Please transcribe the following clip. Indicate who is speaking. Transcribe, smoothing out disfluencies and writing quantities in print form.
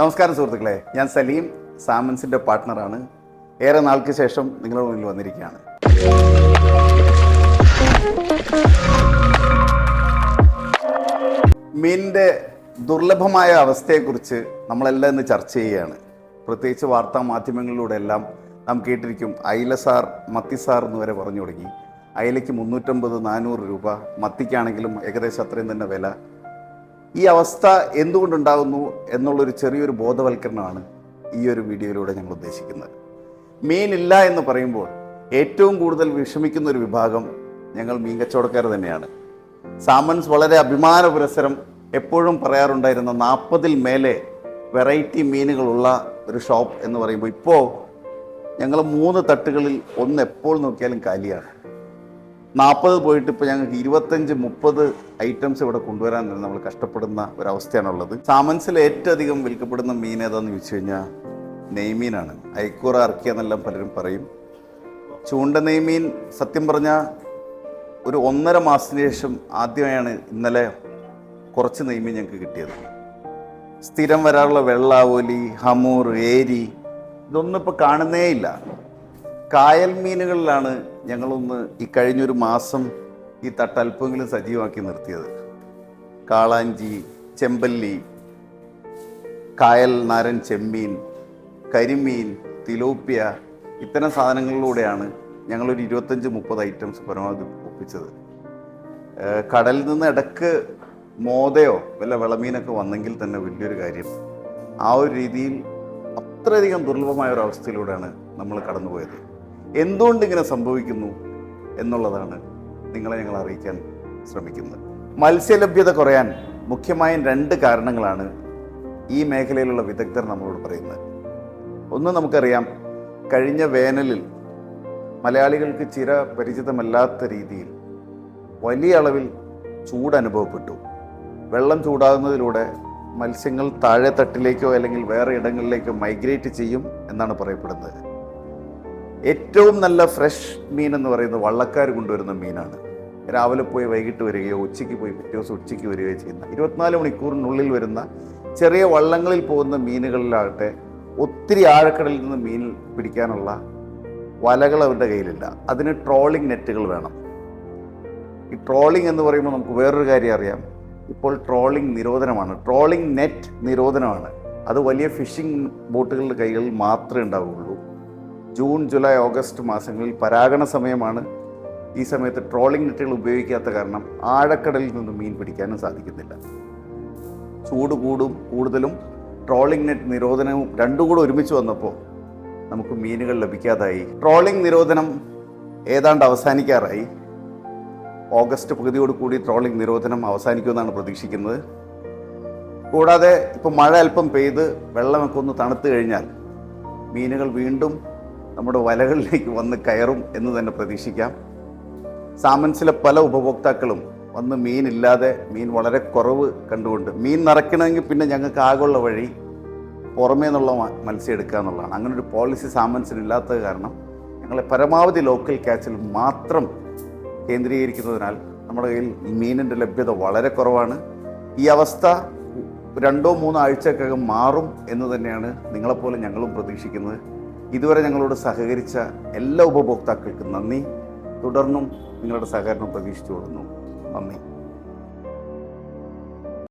Speaker 1: നമസ്കാരം സുഹൃത്തുക്കളെ, ഞാൻ സലീം, സാമൻസിൻ്റെ പാർട്ട്ണറാണ്. ഏറെ നാൾക്ക് ശേഷം നിങ്ങളുടെ മുന്നിൽ വന്നിരിക്കുകയാണ്. മീനിൻ്റെ ദുർലഭമായ അവസ്ഥയെക്കുറിച്ച് നമ്മളെല്ലാം ഇന്ന് ചർച്ച ചെയ്യുകയാണ്. പ്രത്യേകിച്ച് വാർത്താ മാധ്യമങ്ങളിലൂടെ എല്ലാം നാം കേട്ടിരിക്കും, അയിലസാർ മത്തിസാർ എന്ന് വരെ പറഞ്ഞു തുടങ്ങി. അയിലയ്ക്ക് 350-400 രൂപ, മത്തിക്കാണെങ്കിലും ഏകദേശം അത്രയും തന്നെ വില. ഈ അവസ്ഥ എന്തുകൊണ്ടുണ്ടാകുന്നു എന്നുള്ളൊരു ചെറിയൊരു ബോധവൽക്കരണമാണ് ഈ ഒരു വീഡിയോയിലൂടെ ഞങ്ങൾ ഉദ്ദേശിക്കുന്നത്. മീനില്ല എന്ന് പറയുമ്പോൾ ഏറ്റവും കൂടുതൽ വിഷമിക്കുന്ന ഒരു വിഭാഗം ഞങ്ങൾ മീൻ കച്ചവടക്കാർ തന്നെയാണ്. സാമൻസ് വളരെ അഭിമാന പുരസ്സരം എപ്പോഴും പറയാറുണ്ടായിരുന്ന 40-ൽ മേലെ വെറൈറ്റി മീനുകളുള്ള ഒരു ഷോപ്പ് എന്ന് പറയുമ്പോൾ ഇപ്പോൾ ഞങ്ങൾ 3 തട്ടുകളിൽ ഒന്ന് എപ്പോൾ നോക്കിയാലും കാലിയാണ്. 40 പോയിട്ട് ഇപ്പോൾ ഞങ്ങൾക്ക് 25-30 ഐറ്റംസ് ഇവിടെ കൊണ്ടുവരാൻ നമ്മൾ കഷ്ടപ്പെടുന്ന ഒരവസ്ഥയാണുള്ളത്. സാമൻസിൽ ഏറ്റവും അധികം വിൽക്കപ്പെടുന്ന മീൻ ഏതാണെന്ന് ചോദിച്ചു കഴിഞ്ഞാൽ നെയ്മീനാണ്. അയക്കൂറ ഇറക്കിയ എന്നെല്ലാം പലരും പറയും. ചൂണ്ട നെയ്മീൻ സത്യം പറഞ്ഞാൽ ഒരു 1.5 മാസത്തിന് ശേഷം ആദ്യമായാണ് ഇന്നലെ കുറച്ച് നെയ്മീൻ ഞങ്ങൾക്ക് കിട്ടിയത്. സ്ഥിരം വരാറുള്ള വെള്ളാവോലി, ഹമൂർ, ഏരി ഇതൊന്നും ഇപ്പോൾ കാണുന്നേ ഇല്ല. കായൽ മീനുകളിലാണ് ഞങ്ങളൊന്ന് ഈ കഴിഞ്ഞൊരു മാസം ഈ തട്ടൽപ്പെങ്കിലും സജീവമാക്കി നിർത്തിയത്. കാളാഞ്ചി, ചെമ്പല്ലി, കായൽ നാരൻ ചെമ്മീൻ, കരിമീൻ, തിലോപ്പിയ ഇത്തരം സാധനങ്ങളിലൂടെയാണ് ഞങ്ങളൊരു 25-30 ഐറ്റംസ് പരമാവധി ഒപ്പിച്ചത്. കടലിൽ നിന്ന് ഇടക്ക് മോതയോ വല്ല വിളമീനൊക്കെ വന്നെങ്കിൽ തന്നെ വലിയൊരു കാര്യം. ആ ഒരു രീതിയിൽ അത്രയധികം ദുർലഭമായ ഒരു അവസ്ഥയിലൂടെയാണ് നമ്മൾ കടന്നുപോയത്. എന്തുകൊണ്ടിങ്ങനെ സംഭവിക്കുന്നു എന്നുള്ളതാണ് നിങ്ങളെ ഞങ്ങൾ അറിയിക്കാൻ ശ്രമിക്കുന്നത്. മത്സ്യലഭ്യത കുറയാൻ മുഖ്യമായും 2 കാരണങ്ങളാണ് ഈ മേഖലയിലുള്ള വിദഗ്ധർ നമ്മളോട് പറയുന്നത്. ഒന്ന്, നമുക്കറിയാം, കഴിഞ്ഞ വേനലിൽ മലയാളികൾക്ക് ചിര പരിചിതമല്ലാത്ത രീതിയിൽ വലിയ അളവിൽ ചൂട് അനുഭവപ്പെട്ടു. വെള്ളം ചൂടാകുന്നതിലൂടെ മത്സ്യങ്ങൾ താഴെ തട്ടിലേക്കോ അല്ലെങ്കിൽ വേറെ ഇടങ്ങളിലേക്കോ മൈഗ്രേറ്റ് ചെയ്യും എന്നാണ് പറയപ്പെടുന്നത്. ഏറ്റവും നല്ല ഫ്രഷ് മീൻ എന്ന് പറയുന്നത് വള്ളക്കാർ കൊണ്ടുവരുന്ന മീനാണ്. രാവിലെ പോയി വൈകിട്ട് വരികയോ ഉച്ചയ്ക്ക് പോയി പിറ്റേ ദിവസം ഉച്ചയ്ക്ക് വരികയോ ചെയ്യുന്ന 24 മണിക്കൂറിനുള്ളിൽ വരുന്ന ചെറിയ വള്ളങ്ങളിൽ പോകുന്ന മീനുകളിലാകട്ടെ ഒത്തിരി ആഴക്കടലിൽ നിന്ന് മീൻ പിടിക്കാനുള്ള വലകൾ അവരുടെ കയ്യിലില്ല. അതിന് ട്രോളിംഗ് നെറ്റുകൾ വേണം. ഈ ട്രോളിംഗ് എന്ന് പറയുമ്പോൾ നമുക്ക് വേറൊരു കാര്യം അറിയാം. ഇപ്പോൾ ട്രോളിംഗ് നിരോധനമാണ്, ട്രോളിംഗ് നെറ്റ് നിരോധനമാണ്. അത് വലിയ ഫിഷിംഗ് ബോട്ടുകളുടെ കൈകളിൽ മാത്രമേ ഉണ്ടാവുകയുള്ളൂ. ജൂൺ, ജൂലൈ, ഓഗസ്റ്റ് മാസങ്ങളിൽ പരാഗണ സമയമാണ്. ഈ സമയത്ത് ട്രോളിംഗ് നെറ്റുകൾ ഉപയോഗിക്കാത്ത കാരണം ആഴക്കടലിൽ നിന്ന് മീൻ പിടിക്കാനും സാധിക്കുന്നില്ല. ചൂട് കൂടുതലും ട്രോളിംഗ് നെറ്റ് നിരോധനവും രണ്ടും കൂടെ ഒരുമിച്ച് വന്നപ്പോൾ നമുക്ക് മീനുകൾ ലഭിക്കാതായി. ട്രോളിംഗ് നിരോധനം ഏതാണ്ട് അവസാനിക്കാറായി. ഓഗസ്റ്റ് പകുതിയോടുകൂടി ട്രോളിംഗ് നിരോധനം അവസാനിക്കുമെന്നാണ് പ്രതീക്ഷിക്കുന്നത്. കൂടാതെ ഇപ്പോൾ മഴ അല്പം പെയ്ത് വെള്ളമൊക്കെ ഒന്ന് തണുത്ത് കഴിഞ്ഞാൽ മീനുകൾ വീണ്ടും നമ്മുടെ വലകളിലേക്ക് വന്ന് കയറും എന്ന് തന്നെ പ്രതീക്ഷിക്കാം. സാമൻസിലെ പല ഉപഭോക്താക്കളും വന്ന് മീനില്ലാതെ, മീൻ വളരെ കുറവ് കണ്ടുകൊണ്ട്, മീൻ നിറയ്ക്കണമെങ്കിൽ പിന്നെ ഞങ്ങൾക്ക് ആകെയുള്ള വഴി പുറമേ നിന്നുള്ള മത്സ്യം എടുക്കുക എന്നുള്ളതാണ്. അങ്ങനൊരു പോളിസി സാമൻസിനില്ലാത്തത് കാരണം ഞങ്ങളെ പരമാവധി ലോക്കൽ ക്യാച്ചിൽ മാത്രം കേന്ദ്രീകരിക്കുന്നതിനാൽ നമ്മുടെ കയ്യിൽ മീനിൻ്റെ ലഭ്യത വളരെ കുറവാണ്. ഈ അവസ്ഥ 2-3 ആഴ്ചക്കകം മാറും എന്ന് തന്നെയാണ് നിങ്ങളെപ്പോലെ ഞങ്ങളും പ്രതീക്ഷിക്കുന്നത്. ഇതുവരെ ഞങ്ങളോട് സഹകരിച്ച എല്ലാ ഉപഭോക്താക്കൾക്കും നന്ദി. തുടർന്നും നിങ്ങളുടെ സഹകരണം പ്രതീക്ഷിച്ചു കൊള്ളുന്നു. നന്ദി.